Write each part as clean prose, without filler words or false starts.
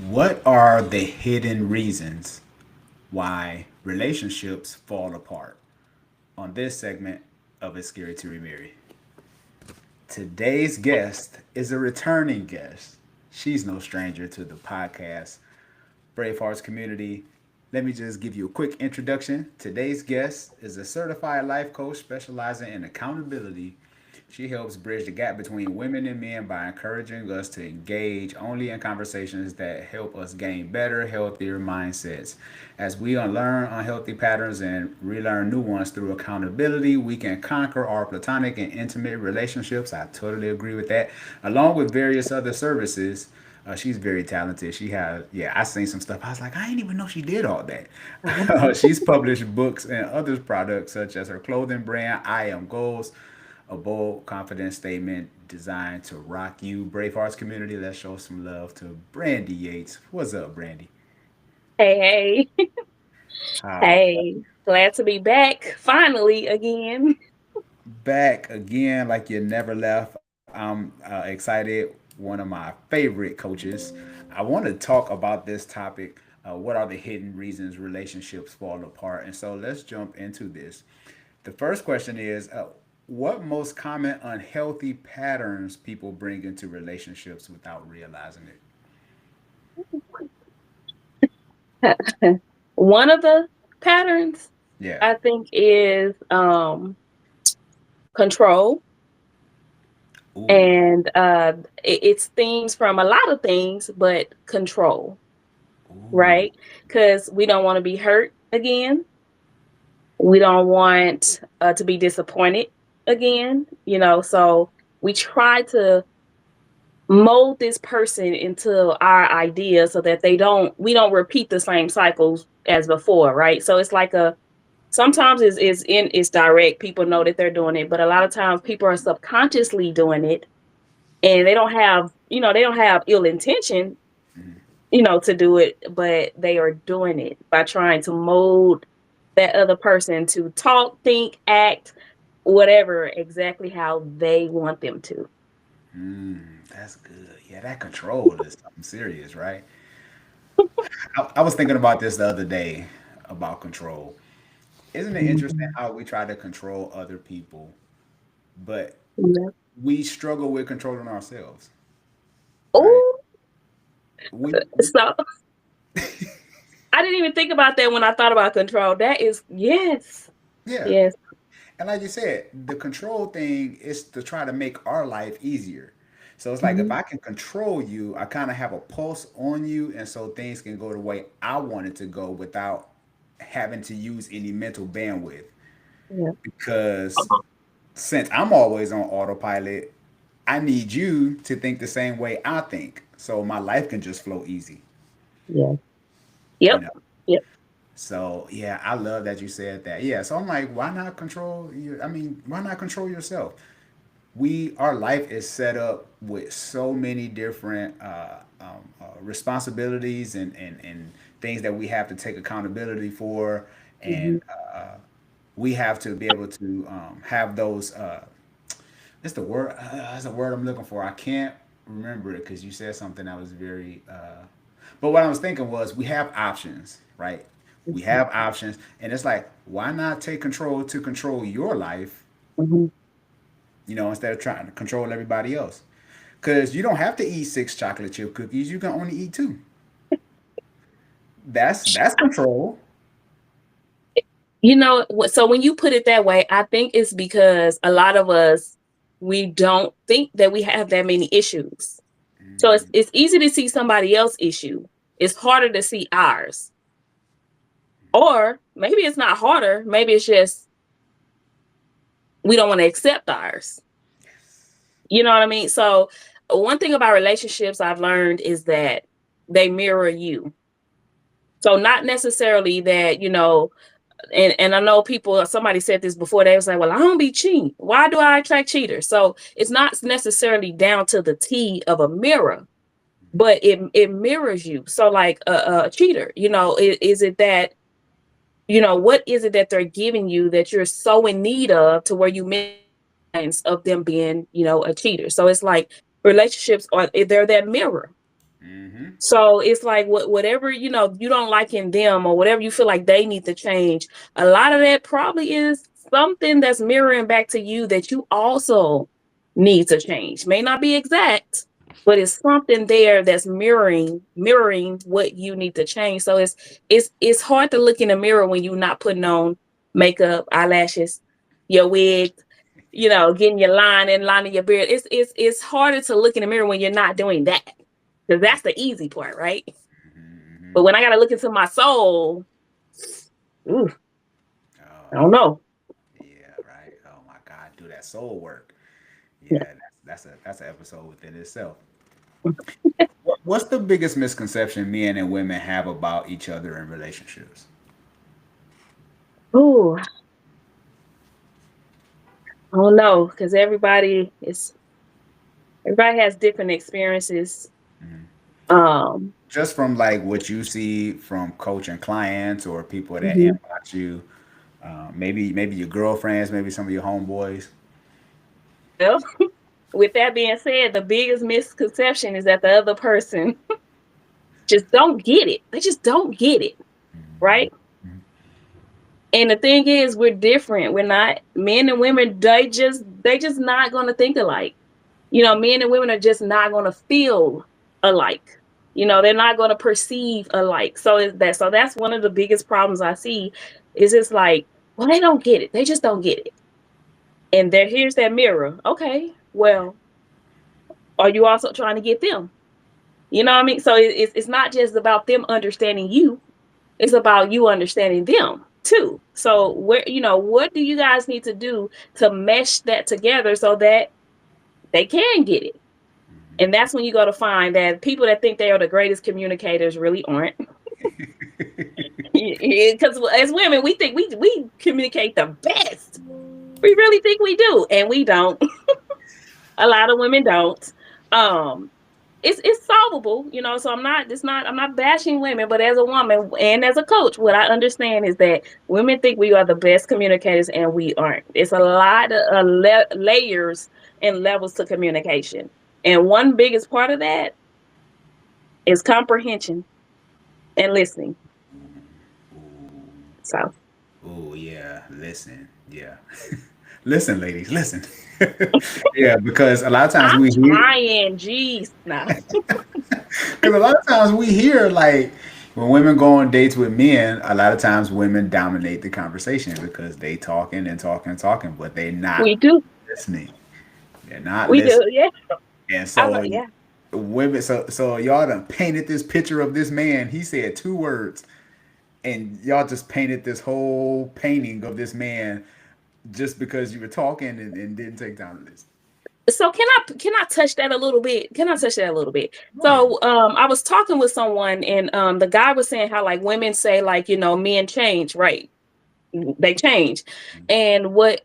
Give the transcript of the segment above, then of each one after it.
What are the hidden reasons why relationships fall apart? On this segment of It's Scary to Remarry. Today's guest is a returning guest. She's no stranger to the podcast Brave Hearts community. Let me just give you a quick introduction. Today's guest is a certified life coach specializing in accountability. She helps bridge the gap between women and men by encouraging us to engage only in conversations that help us gain better, healthier mindsets. As we unlearn unhealthy patterns and relearn new ones through accountability, we can conquer our platonic and intimate relationships. I totally agree with that. Along with various other services, she's very talented. She has, yeah, I seen some stuff. I was like, I didn't even know she did all that. She's published books and other products such as her clothing brand, I Am Goals, a bold, confident statement designed to rock you. Brave Hearts community, let's show some love to Brandy Yates. What's up, Brandy? Hey, hey, How hey. Glad to be back finally again. back again like you never left. I'm excited. One of my favorite coaches. I want to talk about this topic. What are the hidden reasons relationships fall apart? And so let's jump into this. The first question is what most common unhealthy patterns people bring into relationships without realizing it? One of the patterns Yeah. I think is control, Ooh. and it stems from a lot of things, but control, Ooh. right? Because we don't want to be hurt again. We don't want to be disappointed again. So we try to mold this person into our idea so that we don't repeat the same cycles as before, right? So it's like a sometimes it's direct, people know that they're doing it, but a lot of times people are subconsciously doing it, and they don't have ill intention, to do it, but they are doing it by trying to mold that other person to talk, think, act, whatever, exactly how they want them to. That's good. Yeah, that control is something serious, right? I was thinking about this the other day about control. Isn't it interesting Mhm. how we try to control other people, but Yeah. we struggle with controlling ourselves, right? Oh, We so I didn't even think about that when I thought about control. That is, yes, yeah. yes. And like you said, the control thing is to try to make our life easier. So it's like if Mhm. I can control you, I kind of have a pulse on you, and so things can go the way I want it to go without having to use any mental bandwidth. Yeah. Because since I'm always on autopilot, I need you to think the same way I think, so my life can just flow easy. Yeah. You Yep. know. Yep. So yeah, I love that you said that. Yeah. So I'm like, why not control you? I mean, why not control yourself? Our life is set up with so many different responsibilities and things that we have to take accountability for, and Mhm. we have to be able to have those. It's the word. That's a word I'm looking for. I can't remember it because you said something that was very. But what I was thinking was we have options, right? We Mhm. have options, and it's like, why not take control to control your life, Mhm. instead of trying to control everybody else? Because you don't have to eat six chocolate chip cookies. You can only eat two. That's control. So when you put it that way, I think it's because a lot of us, we don't think that we have that many issues. So it's easy to see somebody else's issue. It's harder to see ours. Or maybe it's not harder. Maybe it's just we don't want to accept ours. You know what I mean? So one thing about relationships I've learned is that they mirror you. So not necessarily that, and I know people, somebody said this before, they was like, well, I don't be cheating. Why do I attract cheaters? So it's not necessarily down to the T of a mirror, but it mirrors you. So like a cheater, is it that, what is it that they're giving you that you're so in need of to where you miss signs of them being, a cheater? So it's like relationships they're that mirror. Mm-hmm. So it's like whatever, you don't like in them, or whatever you feel like they need to change. A lot of that probably is something that's mirroring back to you that you also need to change. May not be exact, but it's something there that's mirroring what you need to change. So it's hard to look in the mirror when you're not putting on makeup, eyelashes, your wig, getting your line and lining your beard. It's harder to look in the mirror when you're not doing that, because that's the easy part, right? Mm-hmm. But when I got to look into my soul, ooh, I Oh, don't know. yeah, right. Oh my God, do that soul work. Yeah. Yeah, that's an episode within itself. What's the biggest misconception men and women have about each other in relationships? Ooh, I don't know, because everybody has different experiences. Mhm. Um, Just from like what you see from coaching clients or people that mhm. inbox you, maybe your girlfriends, maybe some of your homeboys. Well, with that being said, the biggest misconception is that the other person just don't get it. They just don't get it, right? And the thing is, we're different. We're not men and women. They just not gonna think alike. Men and women are just not gonna feel alike. They're not gonna perceive alike. So that's one of the biggest problems I see. Is it's like, well, they don't get it. They just don't get it. And here's that mirror. Okay, well, are you also trying to get them? You know what I mean? So it's not just about them understanding you. It's about you understanding them too. So what do you guys need to do to mesh that together so that they can get it? And that's when you go to find that people that think they are the greatest communicators really aren't. Because as women, we think we communicate the best. We really think we do, and we don't. A lot of women don't. Um, it's solvable, So I'm not bashing women, but as a woman and as a coach, what I understand is that women think we are the best communicators, and we aren't. It's a lot of layers and levels to communication, and one biggest part of that is comprehension and listening. So Oh yeah, listen, yeah, listen, ladies, listen. Yeah, because a lot of times I'm we hear, trying. Jeez, nah. because a lot of times we hear like when women go on dates with men, a lot of times women dominate the conversation because they talking and talking and talking, but they not We do. listening. They're not We do. listening, Yeah. and so Yeah. women, so y'all done painted this picture of this man. He said two words, and y'all just painted this whole painting of this man just because you were talking and didn't take time to listen. So can I touch that a little bit? Can I touch that a little bit? Go ahead. So I was talking with someone, and the guy was saying how like women say like, men change, right? They change. And what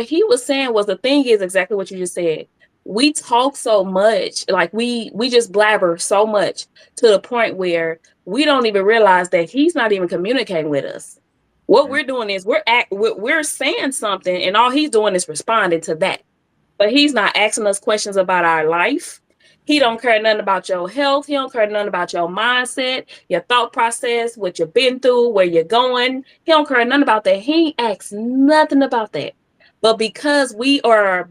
he was saying was, the thing is exactly what you just said. We talk so much, like we just blabber so much to the point where we don't even realize that he's not even communicating with us. What we're doing is we're saying something, and all he's doing is responding to that. But he's not asking us questions about our life. He don't care nothing about your health. He don't care nothing about your mindset, your thought process, what you've been through, where you're going. He don't care nothing about that. He asks nothing about that. But because we are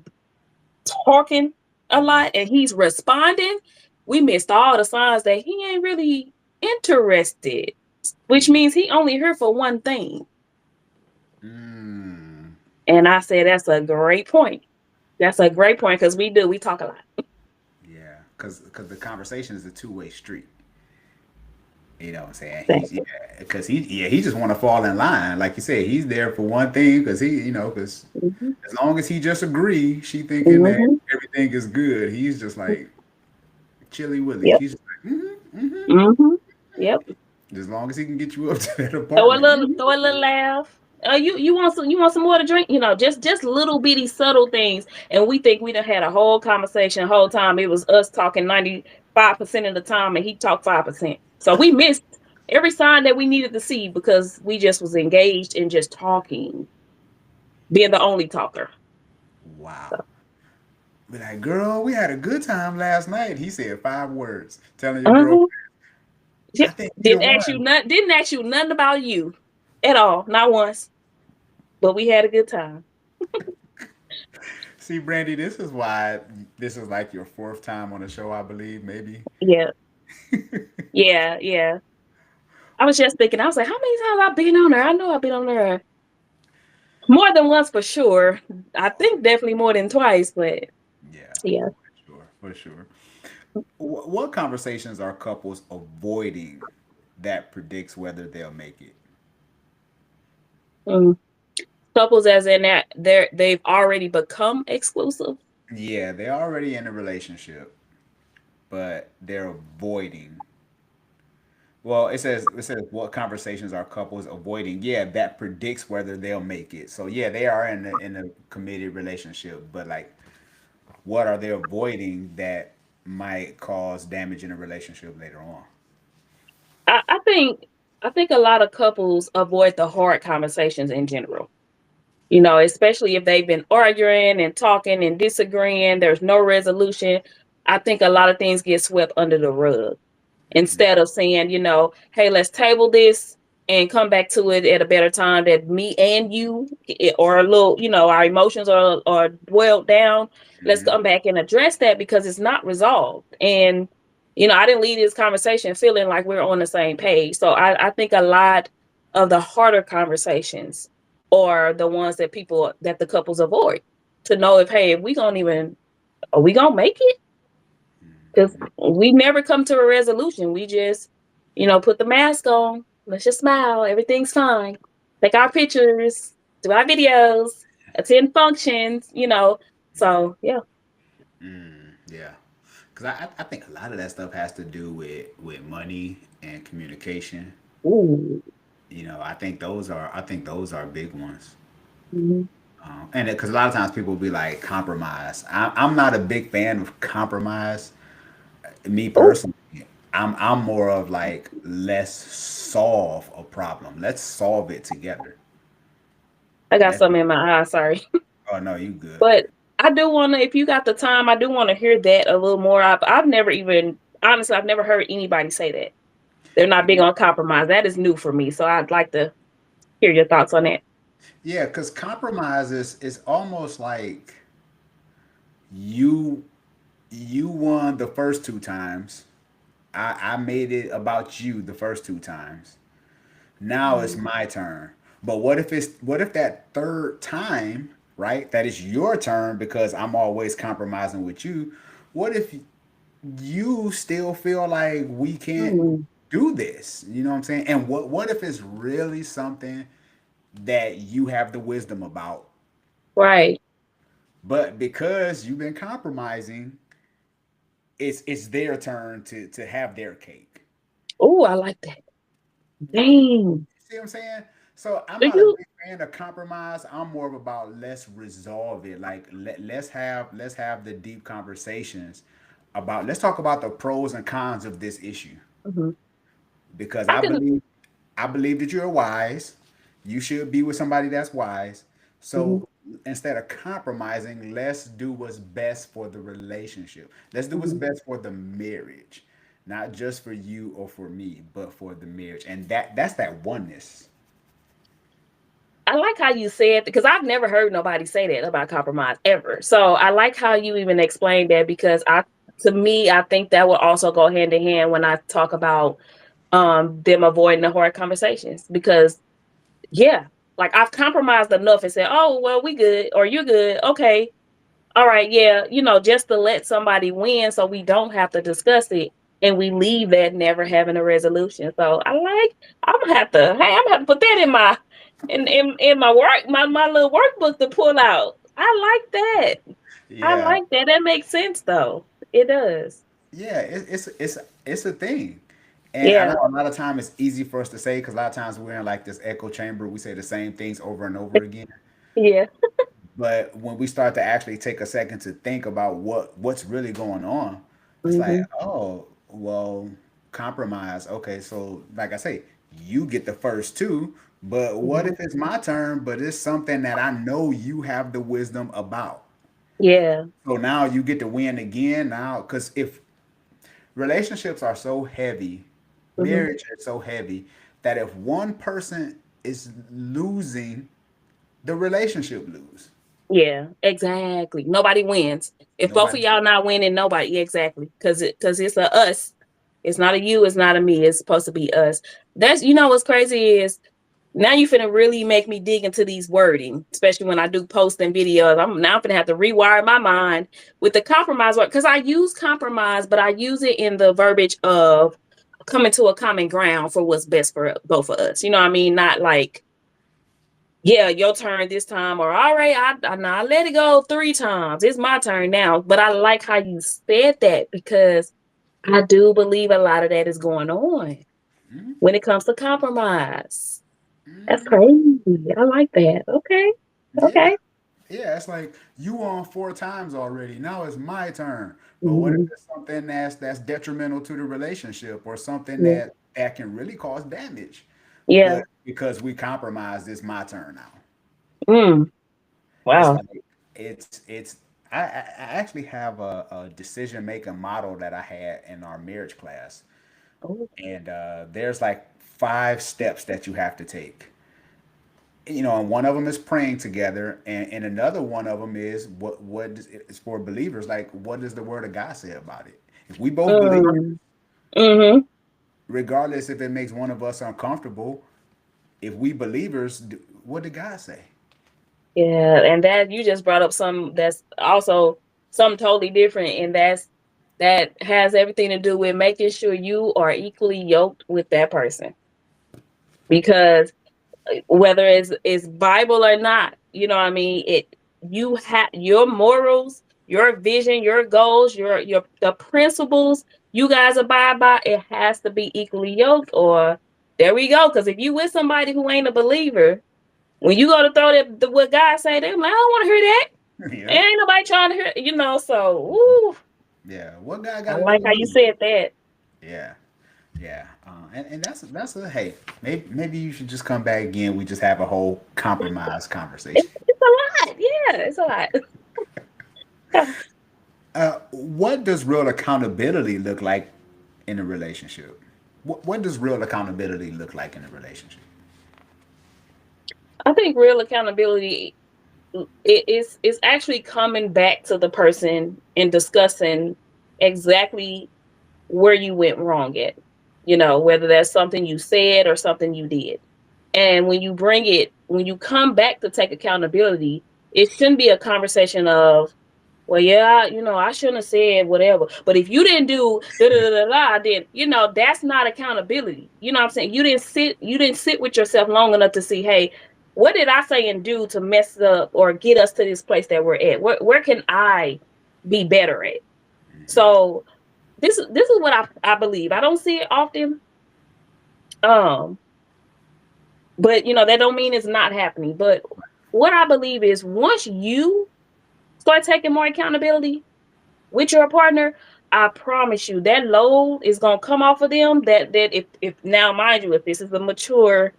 talking a lot and he's responding, we missed all the signs that he ain't really interested, which means he only here for one thing. Mm, And I said, that's a great point. That's a great point, because we talk a lot. yeah, because the conversation is a two-way street. You know what I'm saying? He's yeah, Exactly. because he just want to fall in line. Like you said, he's there for one thing because because Hmm. as long as he just agree, she thinking that Hmm. everything is good. He's just like chilly willy. Yep. He's just like, Hmm. Yep. as long as he can get you up to that Throw a apartment. little, throw a little laugh. You want some more to drink? Just little bitty subtle things. And we think we done had a whole conversation the whole time. It was us talking 95% of the time, and he talked 5%. So we missed every sign that we needed to see because we just was engaged in just talking, being the only talker. Wow. So Be like, girl, we had a good time last night. He said 5 words, telling your girl, Uh-huh. I think you the one. Didn't ask you nothing about you at all, not once. But we had a good time. See, Brandy, this is why this is like your fourth time on the show, I believe, maybe. Yeah, yeah, yeah. I was just thinking, I was like, how many times I've been on there? I know I've been on there more than once for sure. I think definitely more than twice, but Yeah, yeah. for sure, for sure. What conversations are couples avoiding that predicts whether they'll make it? Mm. Couples as in that they've already become exclusive. Yeah, they're already in a relationship, but they're avoiding. Well, it says what conversations are couples avoiding. Yeah, that predicts whether they'll make it. So yeah, they are in a committed relationship, but like, what are they avoiding that might cause damage in a relationship later on? I think a lot of couples avoid the hard conversations in general. You know, especially if they've been arguing and talking and disagreeing, there's no resolution. I think a lot of things get swept under the rug instead of saying, hey, let's table this and come back to it at a better time that me and you or a little, our emotions are dwelled down. Let's Mm-hmm. come back and address that because it's not resolved. And, I didn't leave this conversation feeling like we're on the same page. So I think a lot of the harder conversations are the ones that the couples avoid to know if, hey, if we gonna even, are we gonna make it? Because we never come to a resolution. We just, put the mask on. Let's just smile. Everything's fine. Take our pictures, do our videos, attend functions. So yeah. Yeah, because I think a lot of that stuff has to do with money and communication. Ooh. I think those are big ones. Mhm. And because a lot of times people will be like compromise. I'm not a big fan of compromise. Me Ooh, personally, I'm more of like, let's solve a problem. Let's solve it together. I got Let's. something in my eye. Sorry, Oh no, you good. but I do want to. If you got the time, I do want to hear that a little more. I've never even honestly, I've never heard anybody say that they're not big on compromise. That is new for me. So I'd like to hear your thoughts on that. Yeah, because compromise is almost like you you won the first 2 times. I made it about you the first 2 times. Now it's Mhm. my turn. But what if that third time, right? That is your turn because I'm always compromising with you. What if you still feel like we can't Mm. do this? You know what I'm saying? And what if it's really something that you have the wisdom about, Right. but because you've been compromising, it's their turn to have their cake. Oh, I like that. Dang. See what I'm saying? So I'm Do not a you? big fan of compromise. I'm more of about, let's resolve it. Like, let's have the deep conversations about, let's talk about the pros and cons of this issue, Mhm. because I I can. believe I believe that you're wise. You should be with somebody that's wise. Mhm. So instead of compromising, let's do what's best for the relationship. Let's do what's Mhm. best for the marriage, not just for you or for me, but for the marriage. And that's that oneness. I like how you said because I've never heard nobody say that about compromise ever. So I like how you even explained that because to me, I think that will also go hand in hand when I talk about them avoiding the hard conversations because yeah, like I've compromised enough and said, oh well, we good or you're good, okay, all right, yeah, just to let somebody win so we don't have to discuss it and we leave that never having a resolution. So I'm gonna have to put that in my in my work, my little workbook to pull out. I like that. I Yeah, like that. That makes sense though. It does. yeah, it's a thing. And I Yeah. know a lot of time it's easy for us to say, because a lot of times we're in like this echo chamber. We say the same things over and over again. Yeah. But when we start to actually take a second to think about what's really going on, it's like, Hmm. oh, well, compromise. Okay, so like I say, you get the first two, but what Hmm. if it's my turn, but it's something that I know you have the wisdom about? Yeah. So now you get to win again now, because if relationships are so heavy, Hmm. marriage is so heavy that if one person is losing, the relationship lose. Yeah, exactly. Nobody wins. If both of Nobody. y'all not winning, nobody. Yeah, exactly. Because it's a us. It's not a you. It's not a me. It's supposed to be us. That's what's crazy is now you finna really make me dig into these wording, especially when I do posts and videos. I'm now finna have to rewire my mind with the compromise word because I use compromise, but I use it in the verbiage of coming to a common ground for what's best for both of us. You know what I mean? Not like, yeah, your turn this time, or all right, I let it go 3 times. It's my turn now. But I like how you said that because I do believe a lot of that is going on Mhm, when it comes to compromise. That's mhm. crazy. I like that. Okay. Yeah, Okay. yeah. It's like you won 4 times already. Now it's my turn. But what if Hmm. it's something that's detrimental to the relationship, or something Yeah. that can really cause damage? Yeah. But because we compromised, it's my turn now. Mm. It's Wow. like it's I actually have a decision making model that I had in our marriage class, Oh. and there's like 5 steps that you have to take. And one of them is praying together, and another one of them is is for believers. Like, what does the Word of God say about it? If we both believe, Mm. Mm-hmm. regardless if it makes one of us uncomfortable, if we believers, what did God say? Yeah. And that you just brought up some that's also something totally different. And that has everything to do with making sure you are equally yoked with that person. Because whether it's Bible or not, you know what I mean? You have your morals, your vision, your goals, your the principles you guys abide by, it has to be equally yoked, or there we go. Because if you with somebody who ain't a believer, when you go to throw what God say, they're like, I don't want to hear that. Yeah, Ain't nobody trying to hear, so ooh, yeah. What God got I to do like with how you me? said that. Yeah, yeah. And that's a hey. Maybe you should just come back again. We just have a whole compromise conversation. It's a lot. Yeah, it's a lot. What does real accountability look like in a relationship? What does real accountability look like in a relationship? I think real accountability it's actually coming back to the person and discussing exactly where you went wrong at. Whether that's something you said or something you did. And when you come back to take accountability, it shouldn't be a conversation of, well, yeah, I shouldn't have said whatever. But if you didn't do da da da da, then that's not accountability. You know what I'm saying? You didn't sit with yourself long enough to see, hey, what did I say and do to mess up or get us to this place that we're at? Where can I be better at? So this is what I believe. I don't see it often. Um, but that don't mean it's not happening. But what I believe is once you start taking more accountability with your partner, I promise you that load is gonna come off of them. That if now mind you, if this is a mature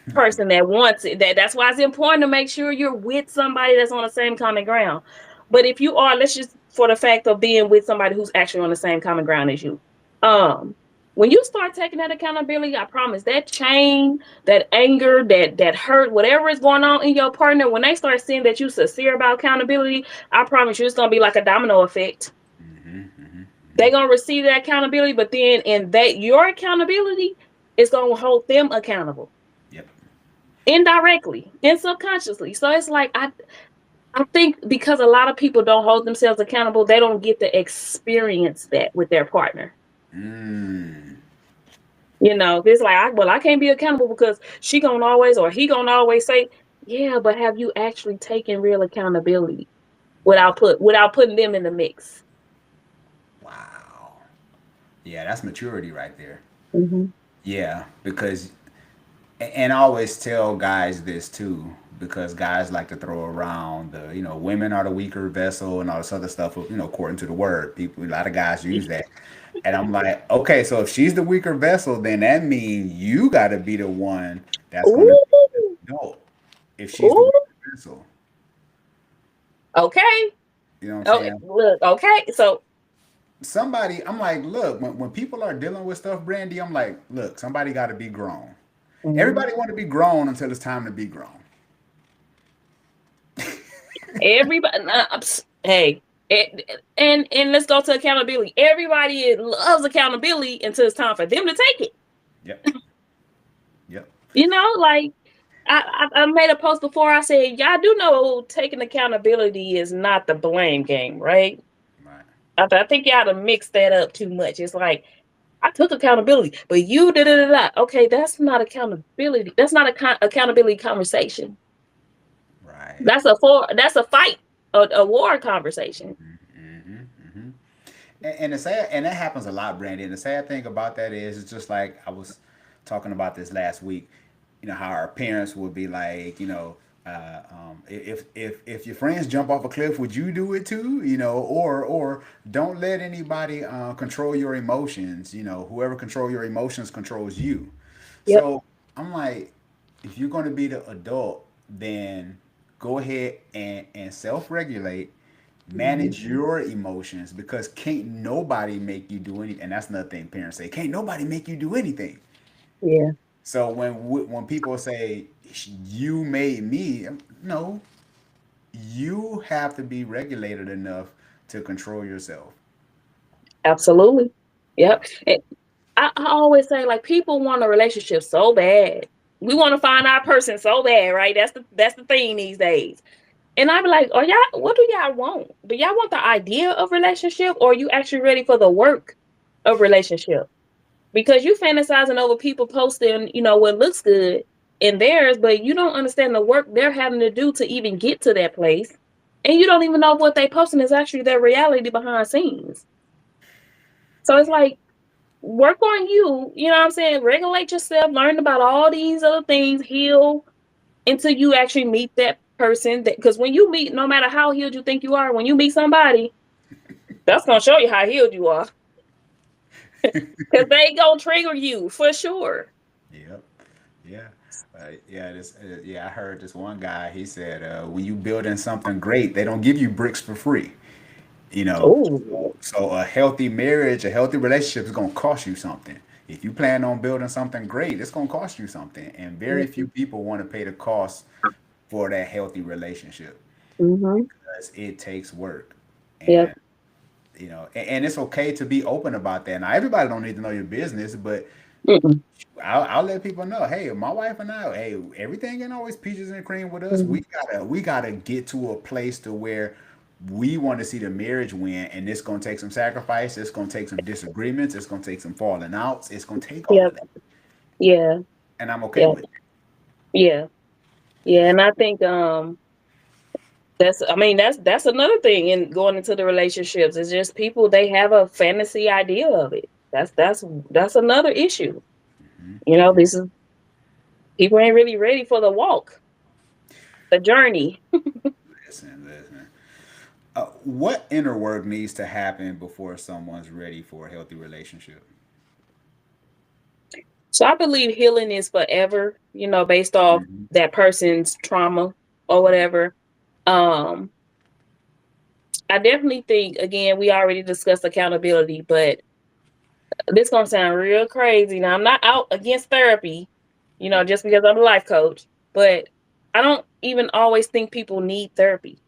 person that wants it, that's why it's important to make sure you're with somebody that's on the same common ground. But if you are, let's just for the fact of being with somebody who's actually on the same common ground as you, um, when you start taking that accountability, I promise that chain, that anger, that hurt, whatever is going on in your partner, when they start seeing that you sincere about accountability, I promise you it's gonna be like a domino effect. They're gonna receive that accountability, but then in that your accountability is gonna hold them accountable Yep. indirectly and subconsciously. So it's like I think because a lot of people don't hold themselves accountable, they don't get to experience that with their partner. Mm. It's like I can't be accountable because she gonna always or he gonna always say, yeah, but have you actually taken real accountability Wow. without putting them in the mix? Wow. Yeah, that's maturity right there. Hmm. Yeah, because and I always tell guys this too, because guys like to throw around the women are the weaker vessel and all this other stuff. According to the word, a lot of guys use that, and I'm like, okay, so if she's the weaker vessel, then that means you got to be the one that's going to be Ooh, the adult. If she's the ooh, weaker vessel, okay. You know what I'm Oh, saying? look, okay. So Somebody, I'm like, look, when people are dealing with stuff, Brandy, I'm like, look, somebody got to be grown. mhm. Everybody want to be grown until it's time to be grown. Everybody, hey, and let's go to accountability. Everybody loves accountability until it's time for them to take it. Yep. Yep. You know, like I made a post before. I said, y'all do know taking accountability is not the blame game, right? Right. I think y'all to mix that up too much. It's like I took accountability, but you da da da da. Okay, that's not accountability. That's not a accountability conversation. Right. That's a fight, a war conversation. Mm-hmm. Mm-hmm. And the sad, and that happens a lot, Brandy. And the sad thing about that is, it's just like I was talking about this last week. You know how our parents would be like, if your friends jump off a cliff, would you do it too? You know, or don't let anybody control your emotions. You know, whoever control your emotions controls you. Yep. So I'm like, if you're going to be the adult, then go ahead and self regulate, Mhm. manage your emotions, because can't nobody make you do anything. And that's another thing parents say, can't nobody make you do anything. Yeah. So when people say you made me, no, you have to be regulated enough to control yourself. Absolutely. Yeah. Yep. I always say like people want a relationship so bad. We want to find our person so bad, right? That's the thing these days. And I be like, oh y'all, what do y'all want? Do y'all want the idea of relationship, or are you actually ready for the work of relationship? Because you fantasizing over people posting, what looks good in theirs, but you don't understand the work they're having to do to even get to that place. And you don't even know what they posting is actually their reality behind scenes. So it's like work on you, you know what I'm saying? Regulate yourself, learn about all these other things, heal until you actually meet that person. Because when you meet, no matter how healed you think you are, when you meet somebody, that's gonna show you how healed you are. Because they gonna trigger you for sure. Yep. Yeah. I heard this one guy. He said, when you building something great, they don't give you bricks for free. You know, Oh, so a healthy marriage, a healthy relationship is gonna cost you something. If you plan on building something great, it's gonna cost you something, and very few people want to pay the cost for that healthy relationship, mm-hmm. because it takes work. Yep. And and it's okay to be open about that. Now everybody don't need to know your business, but Mm-mm. I'll let people know, hey, my wife and I, hey, everything ain't always peaches and cream with us. Mm-hmm. We gotta get to a place to where we want to see the marriage win, and it's gonna take some sacrifice. It's gonna take some disagreements. It's gonna take some falling outs. It's gonna take all Yep. of that, Yeah. and I'm okay Yeah. with it. Yeah. Yeah. And I think that's another thing in going into the relationships. It's just people they have a fantasy idea of it. That's another issue. This is people ain't really ready for the walk, the journey. Listen. What inner work needs to happen before someone's ready for a healthy relationship? So I believe healing is forever, based off Mm-hmm. that person's trauma or whatever. Um, I definitely think again we already discussed accountability, but this gonna sound real crazy. Now I'm not out against therapy, just because I'm a life coach, but I don't even always think people need therapy,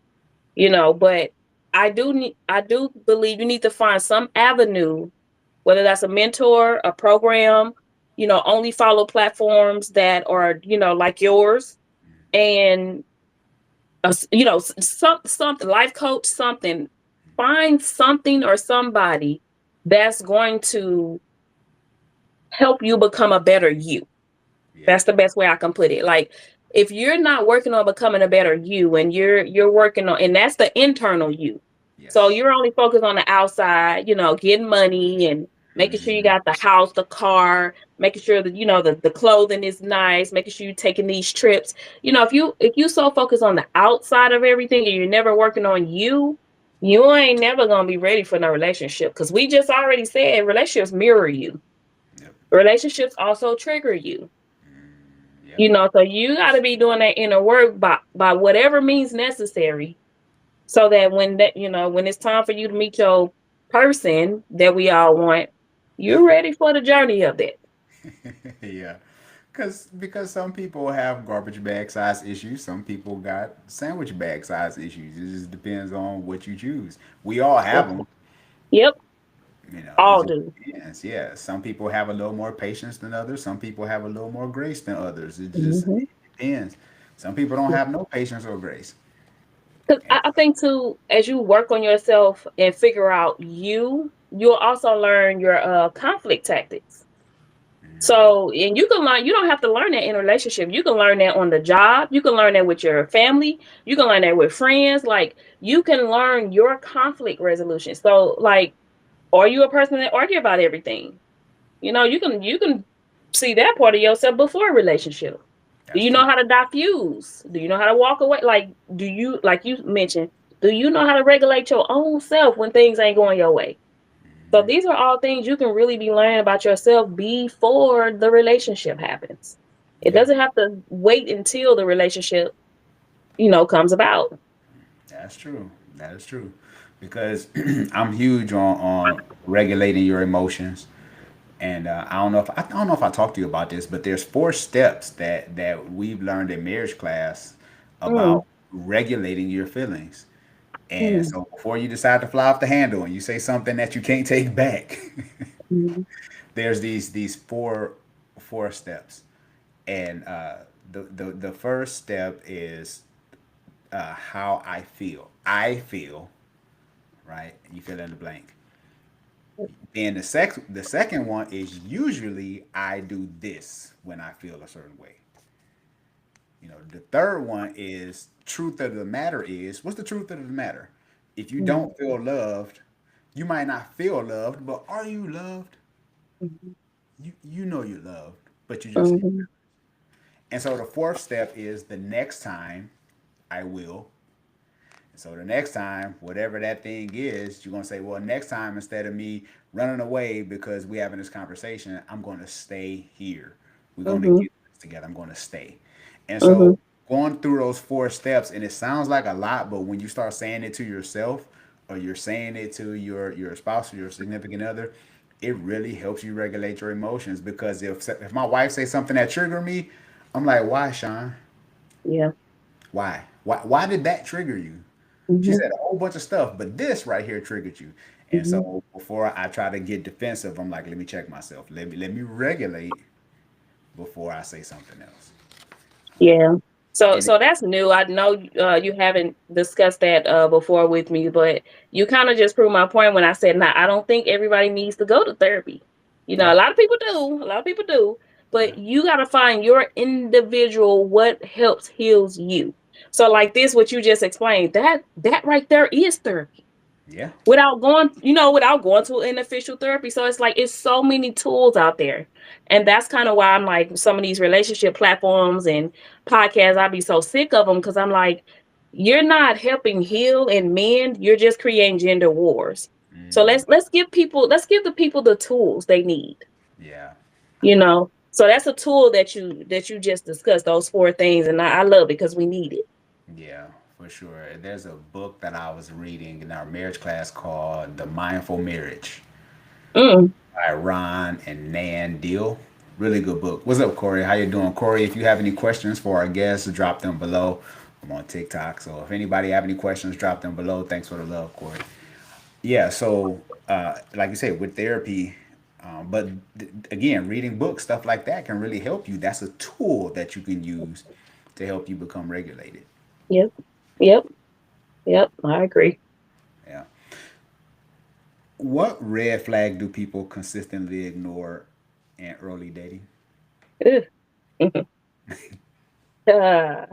but I do believe you need to find some avenue, whether that's a mentor, a program, only follow platforms that are, like yours, and something life coach, something, find something or somebody that's going to help you become a better you. Yeah. That's the best way I can put it. Like if you're not working on becoming a better you, and you're working on, and that's the internal you. So Yes. you're only focused on the outside, getting money and making sure you Mm-hmm. got the house, the car, making sure that the clothing is nice, making sure you're taking these trips. If you so focus on the outside of everything and you're never working on you, you ain't never gonna be ready for no relationship. Because we just already said relationships mirror you. Yep. Relationships also trigger you. Yep. So you got to be doing that inner work by whatever means necessary so that when that when it's time for you to meet your person that we all want, you're ready for the journey of that. Yeah. Because some people have garbage bag size issues, some people got sandwich bag size issues. It just depends on what you choose. We all have them, Yep, you know. It all just do. depends. Yeah, some people have a little more patience than others. Some people have a little more grace than others. Mm-hmm. It depends. Some people don't have no patience or grace. Because And I think too, as you work on yourself and figure out you'll also learn your conflict tactics. So, and you can learn, you don't have to learn that in a relationship. You can learn that on the job. You can learn that with your family. You can learn that with friends. Like, you can learn your conflict resolution. So, like, are you a person that argue about everything? You can see that part of yourself before a relationship. Do that's you true. know how to diffuse? Do you know how to walk away? Like, do you, like you mentioned, do you know how to regulate your own self when things ain't going your way? So these are all things you can really be learning about yourself before the relationship happens. It Yeah, doesn't have to wait until the relationship, comes about. that's true. That is true. Because I'm huge on regulating your emotions. And I don't know if I talked to you about this, but there's 4 steps that we've learned in marriage class Mm, about regulating your feelings. And mm, so before you decide to fly off the handle and you say something that you can't take back, mm, there's these four steps. And the first step is how I feel. I feel, right? You fill in the blank. Then the second one is usually I do this when I feel a certain way. You know, the third one is truth of the matter is what's the truth of the matter? If you mm, don't feel loved, you might not feel loved, but are you loved? mm, You know you're loved, but you just need. mm, And so the fourth step is the next time I will. And so the next time, whatever that thing is, you're gonna say, well, next time instead of me running away because we having this conversation, I'm gonna stay here. We're gonna mm, get this together. I'm gonna stay. And mm, so going through those 4 steps, and it sounds like a lot, but when you start saying it to yourself or you're saying it to your spouse or your significant other, it really helps you regulate your emotions because if my wife says something that trigger me, I'm like, why, Sean? yeah. Why did that trigger you? She Mm, said a whole bunch of stuff, but this right here triggered you. And mm, so before I try to get defensive, I'm like, let me check myself. Let me regulate before I say something else. yeah. So And so that's new. I know you haven't discussed that before with me, but you kind of just proved my point when I said, "Nah, I don't think everybody needs to go to therapy." yeah, A lot of people do. A lot of people do, yeah, but you got to find your individual what helps heals you. So like this, what you just explained, that right there is therapy yeah, without going to an official therapy. So it's like it's so many tools out there. And that's kind of why I'm like some of these relationship platforms and podcasts, I'd be so sick of them because I'm like, you're not helping heal and mend, you're just creating gender wars. So let's give the people the tools they need, yeah, you know. So that's a tool that you just discussed, those 4 things, and I love it because we need it. yeah, for sure. There's a book that I was reading in our marriage class called The Mindful Marriage Mm, by Ron and Nan Deal. Really good book. What's up, Corey? How you doing, Corey? If you have any questions for our guests, drop them below. I'm on TikTok, so if anybody have any questions, drop them below. Thanks for the love, Corey. Yeah, so like you said, with therapy, but again, reading books, stuff like that can really help you. That's a tool that you can use to help you become regulated. yep, yep, yep. I agree. Yeah. What red flag do people consistently ignore in early dating? Ugh. uh,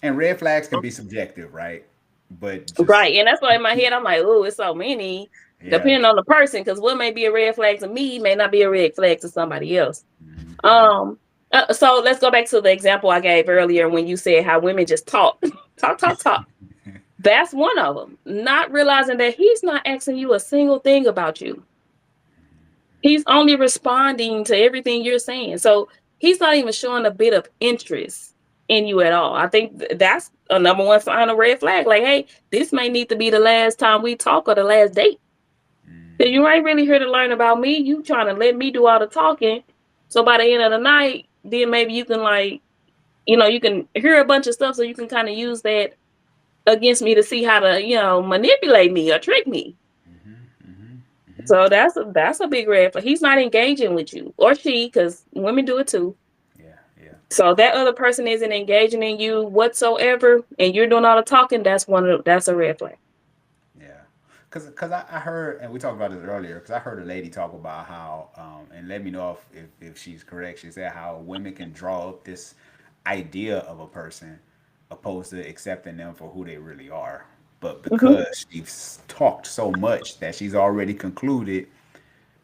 And red flags can be subjective, right? But just Right. And that's why in my head I'm like, oh, it's so many, yeah, depending on the person, because what may be a red flag to me may not be a red flag to somebody else. mhm, Um, so let's go back to the example I gave earlier when you said how women just talk, talk, talk, talk. That's one of them. Not realizing that he's not asking you a single thing about you. He's only responding to everything you're saying. So he's not even showing a bit of interest. in you at all. I think that's a number one sign of red flag. Like, hey, this may need to be the last time we talk or the last date. Cause you ain't really here to learn about me. You trying to let me do all the talking. So by the end of the night, then maybe you can like, you can hear a bunch of stuff so you can kind of use that against me to see how to, manipulate me or trick me. So that's a big red flag. He's not engaging with you or she, because women do it too. Yeah, yeah, So that other person isn't engaging in you whatsoever, and you're doing all the talking. That's a red flag. yeah. Cause I heard, and we talked about this earlier. Cause I heard a lady talk about how, and let me know if she's correct. She said how women can draw up this idea of a person, opposed to accepting them for who they really are. But Hmm. because she's talked so much that she's already concluded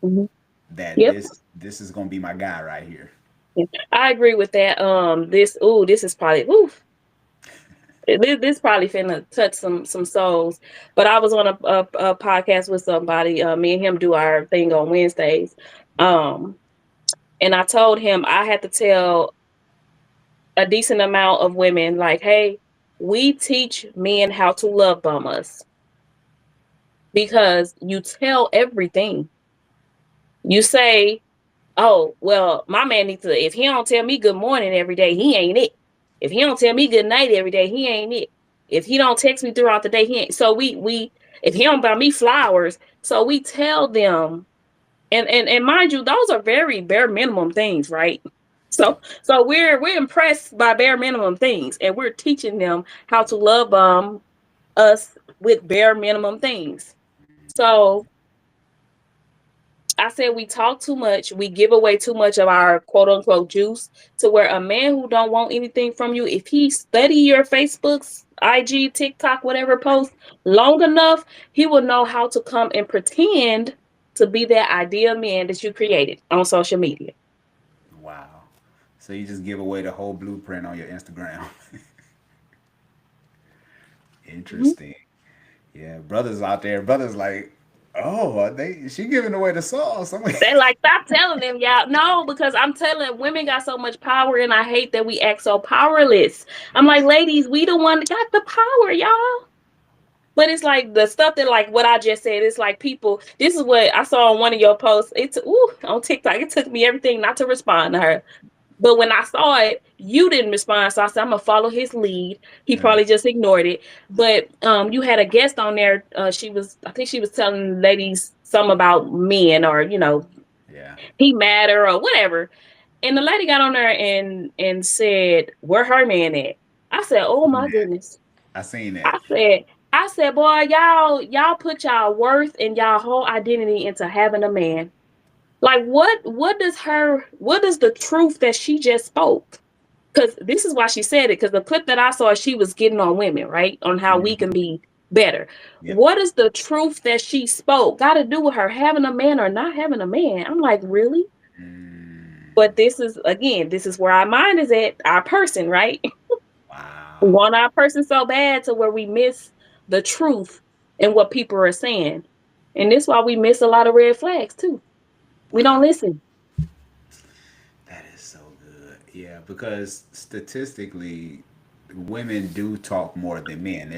Hmm. that Yep. this is gonna be my guy right here. Yeah. I agree with that. This is probably, this probably finna touch some souls. But I was on a podcast with somebody. Me and him do our thing on Wednesdays. Um, and I told him I had to tell a decent amount of women, like, hey, we teach men how to love bomb us because you tell everything. You say, oh, well, my man needs to, if he don't tell me good morning every day, he ain't it. If he don't tell me good night every day, he ain't it. If he don't text me throughout the day, he ain't. So we if he don't buy me flowers, so we tell them, and mind you, those are very bare minimum things, right? So we're impressed by bare minimum things, and we're teaching them how to love us with bare minimum things. So I said we talk too much. We give away too much of our quote unquote juice to where a man who don't want anything from you, if he study your Facebook's, IG, TikTok, whatever post long enough, he will know how to come and pretend to be that ideal man that you created on social media. Wow. So you just give away the whole blueprint on your Instagram. Mhm. Interesting. Yeah, brothers out there, brothers like, oh, she giving away the sauce. I'm like, They like, stop telling them, y'all. No, because I'm telling women got so much power, and I hate that we act so powerless. I'm like, ladies, we the one that got the power, y'all. But it's like the stuff that, like what I just said, it's like people, this is what I saw on one of your posts. It's on TikTok. It took me everything not to respond to her. But when I saw it, you didn't respond. So I said, I'm gonna follow his lead. He yeah, probably just ignored it. But you had a guest on there. I think she was telling ladies some about men, or yeah, he mad her or whatever. And the lady got on there and said, where her man at? I said, oh my goodness. I seen that. I said, boy, y'all put y'all worth and y'all whole identity into having a man. Like what does the truth that she just spoke? Because this is why she said it, because the clip that I saw, she was getting on women, right? On how we can Mhm. be better. Yep. What is the truth that she spoke got to do with her having a man or not having a man? I'm like, really? Mm, But this is where our mind is at, our person, right? We wow. want our person so bad to where we miss the truth and what people are saying. And this is why we miss a lot of red flags too. We don't Wow. listen. That is so good. Yeah, because statistically, women do talk more than men.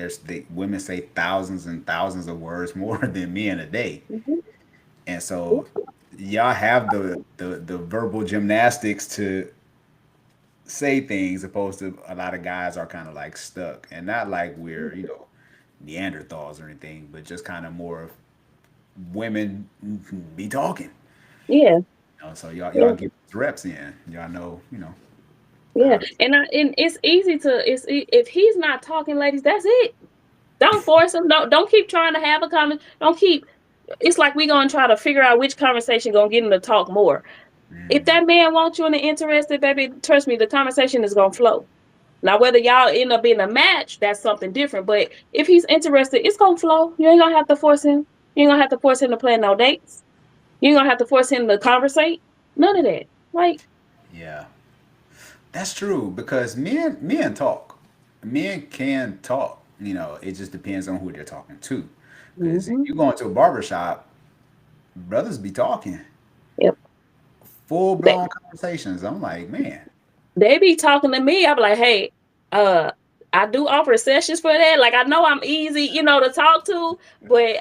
Women say thousands and thousands of words more than men a day. Mhm. And so y'all have the verbal gymnastics to say things opposed to a lot of guys are kind of like stuck, and not like we're Neanderthals or anything, but just kind of more of women be talking. Yeah, So y'all yeah, get those reps in. Y'all know yeah. how to. And it's easy to if he's not talking, ladies, that's it. Don't force him. Don't keep trying to have a comment. Don't keep. It's like we gonna try to figure out which conversation gonna get him to talk more. If that man wants you and interested, baby, trust me, the conversation is gonna flow. Now, whether y'all end up being a match, that's something different. But if he's interested, it's gonna flow. You ain't gonna have to force him. You ain't gonna have to force him to plan no dates. You ain't gonna have to force him to conversate. None of that. Like, Yeah, that's true because men talk. Men can talk. It just depends on who they're talking to. Because if mm-hmm, you go into a barber shop, brothers be talking yep. full They, blown conversations. I'm like, man, they be talking to me. I be like, hey. Uh, I do offer sessions for that. Like I know I'm easy, to talk to, but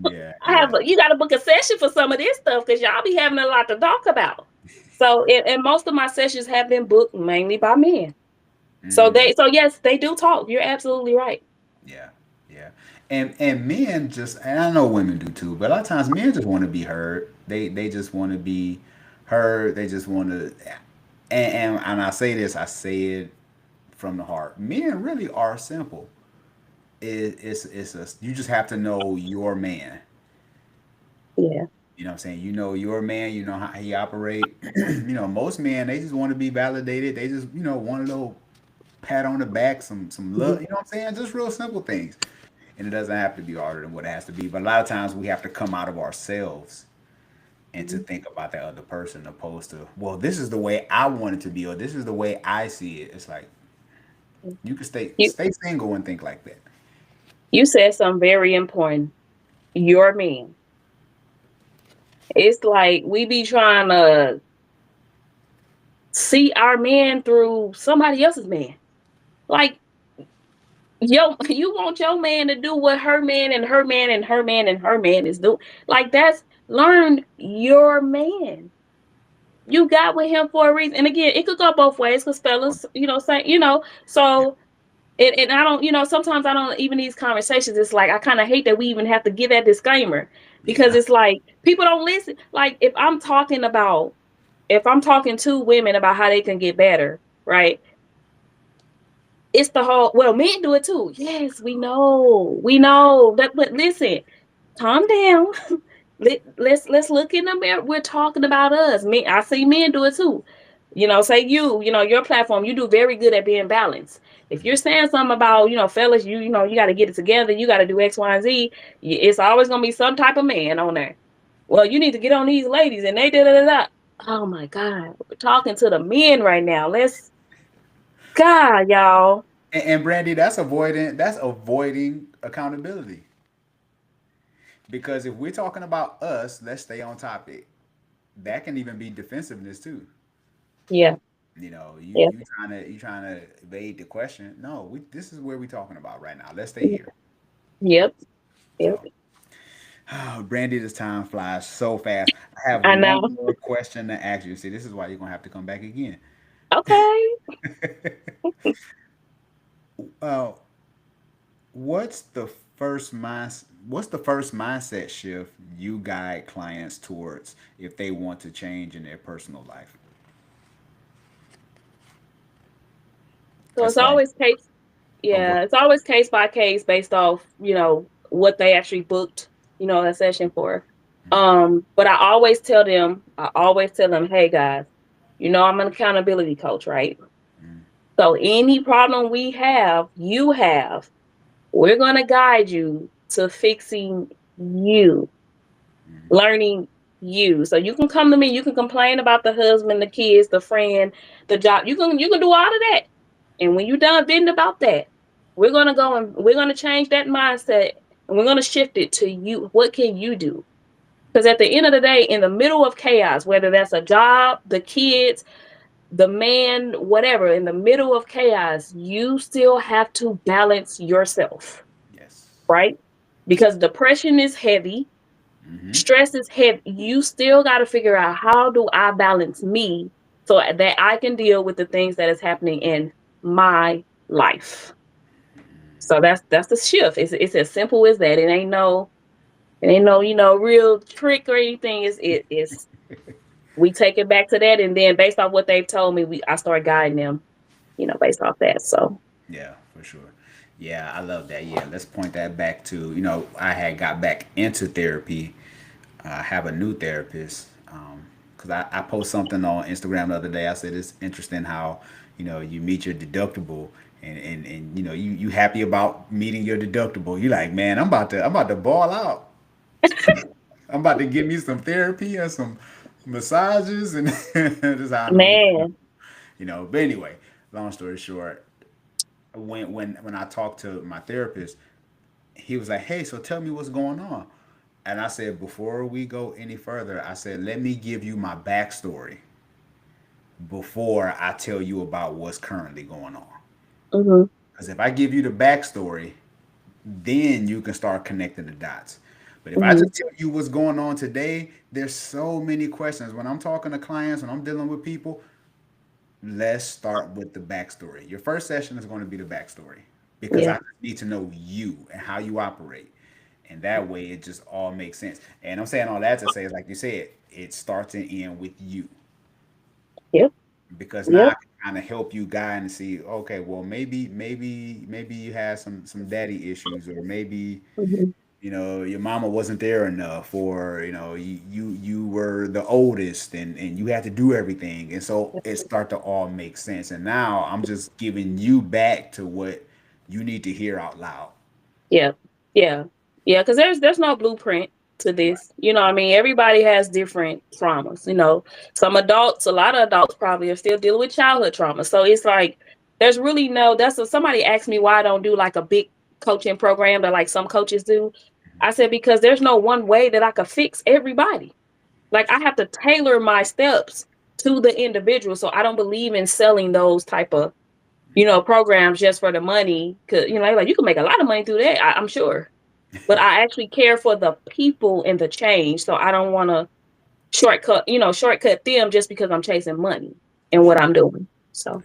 Yeah, I yeah. have you got to book a session for some of this stuff because y'all be having a lot to talk about. So, and most of my sessions have been booked mainly by men. So yes, they do talk. You're absolutely right. Yeah, yeah, and men just, and I know women do too, but a lot of times men just want to be heard. They just want to be heard. They just want to, and I say this, I say it from the heart. Men really are simple. It's a, you just have to know your man. Yeah. You know what I'm saying? You know your man. You know how he operate. Most men, they just want to be validated. They just want a little pat on the back, some Mhm. love. You know what I'm saying? Just real simple things. And it doesn't have to be harder than what it has to be. But a lot of times we have to come out of ourselves and to Mhm. think about that other person, opposed to, well, this is the way I want it to be, or this is the way I see it. It's like you can You stay single and think like that. you said something very important. Your man. It's like we be trying to see our man through somebody else's man. Like you want your man to do what her man and her man and her man and her man is doing. Like that's learn your man. You got with him for a reason. And again, it could go both ways because fellas, say, Yeah, so and I don't, sometimes I don't even these conversations. It's like I kind of hate that we even have to give that disclaimer because yeah, it's like people don't listen. Like if I'm talking to women about how they can get better, right? It's the whole, well, men do it too. Yes, we know that, but listen, calm down. Let's look in the mirror. We're talking about us. Me, I see men do it too. Say your platform, you do very good at being balanced. If you're saying something about, fellas, you got to get it together, you got to do X, Y, and Z, it's always gonna be some type of man on there. Well, you need to get on these ladies, and they da da da da. Oh my God, we're talking to the men right now. Let's, God, y'all. and Brandy, that's avoiding accountability. Because if we're talking about us, let's stay on topic. That can even be defensiveness too. Yeah, You yeah, you trying to evade the question. No, this is where we're talking about right now. Let's stay here. yep, yep. So, Brandy, this time flies so fast. I have I one know. more question to ask you. See, this is why you're gonna have to come back again. Okay. uh, what's the what's the first mindset shift you guide clients towards if they want to change in their personal life? So As it's far as, always case, oh, go yeah, it's always case by case based off, what they actually booked, a session for. But I always tell them, hey guys, I'm an accountability coach, right? So any problem we have, you have, we're gonna guide you to fixing you, learning you. So you can come to me, you can complain about the husband, the kids, the friend, the job. You can do all of that. And when you're done venting about that, we're gonna go and we're gonna change that mindset and we're gonna shift it to you. What can you do? Because at the end of the day, in the middle of chaos, whether that's a job, the kids, the man, whatever, in the middle of chaos, you still have to balance yourself, yes. right? Because depression is heavy, Mm-hmm. stress is heavy. You still got to figure out how do I balance me so that I can deal with the things that is happening in my life. So that's the shift. It's as simple as that. It ain't no real trick or anything. It's we take it back to that, and then based off what they've told me, I start guiding them, based off that. So Yeah, for sure. Yeah, I love that. Yeah, let's point that back to, I had got back into therapy. I have a new therapist. Because I post something on Instagram the other day. I said it's interesting how, you meet your deductible, and you happy about meeting your deductible. You like, man, I'm about to ball out. I'm about to give me some therapy and some massages, and this is how I know. man, But anyway, long story short, when I talked to my therapist, he was like, "Hey, so tell me what's going on." And I said, before we go any further, I said, let me give you my backstory. before I tell you about what's currently going on. Mhm. Because if I give you the backstory, then you can start connecting the dots. But if I Mhm. just tell you what's going on today, there's so many questions. When I'm talking to clients, when I'm dealing with people, let's start with the backstory. Your first session is going to be the backstory because Yeah. I need to know you and how you operate. And that way it just all makes sense. And I'm saying all that to say is like you said, it starts and ends with you. Yep. Because now I Yep. can kind of help you guide and see, okay, well maybe you have some daddy issues, or maybe Mhm. your mama wasn't there enough, or you were the oldest and you had to do everything, and so it start to all make sense. And now I'm just giving you back to what you need to hear out loud. Yeah. Yeah. Yeah. Because there's no blueprint to Right. this. You know what I mean? Everybody has different traumas. Some adults, a lot of adults probably are still dealing with childhood trauma. So it's like there's really no that's somebody asked me why I don't do like a big coaching program that like some coaches do. I said because there's no one way that I could fix everybody. Like I have to tailor my steps to the individual. So I don't believe in selling those type of programs just for the money. Cause like you can make a lot of money through that, I'm sure. But I actually care for the people and the change. So I don't want to shortcut them just because I'm chasing money and what I'm doing. So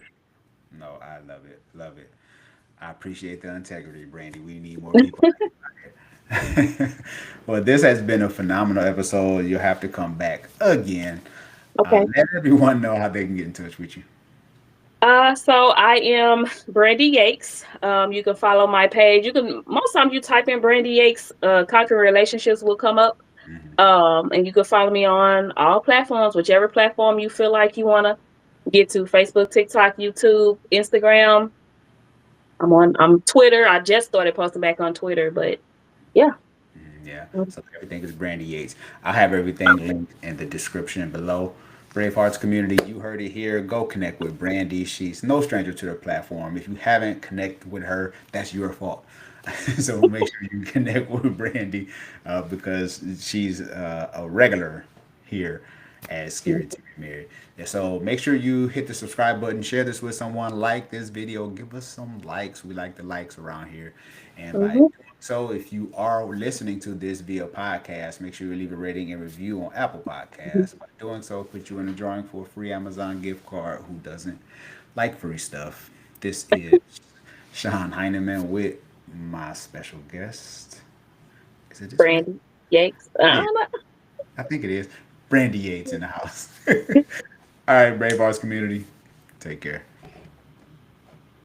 No, I love it, love it. I appreciate the integrity, Brandy. We need more people like you. Well, this has been a phenomenal episode. You'll have to come back again. okay. Let everyone know how they can get in touch with you. So I am Brandy Yakes. You can follow my page. You can most times you type in Brandy Yakes, Conquering Relationships will come up. And you can follow me on all platforms, whichever platform you feel like you want to get to: Facebook, TikTok, YouTube, Instagram. I'm Twitter. I just started posting back on Twitter, but yeah. Yeah. So everything is Brandy Yates. I'll have everything linked in the description below. Brave Hearts community, you heard it here. Go connect with Brandy. She's no stranger to the platform. If you haven't connected with her, that's your fault. So make sure you connect with Brandy because she's a regular here at Scary to Be Married. And so make sure you hit the subscribe button, share this with someone, like this video, give us some likes. We like the likes around here. And by Mm-hmm. so if you are listening to this via podcast, make sure you leave a rating and review on Apple Podcasts. By doing so, put you in a drawing for a free Amazon gift card. Who doesn't like free stuff? This is Sean Heineman with my special guest. Is it this way? Brandy Yakes. I Yeah, don't know. I think it is. Brandy Yates in the house. All right, Brave Arts community. Take care.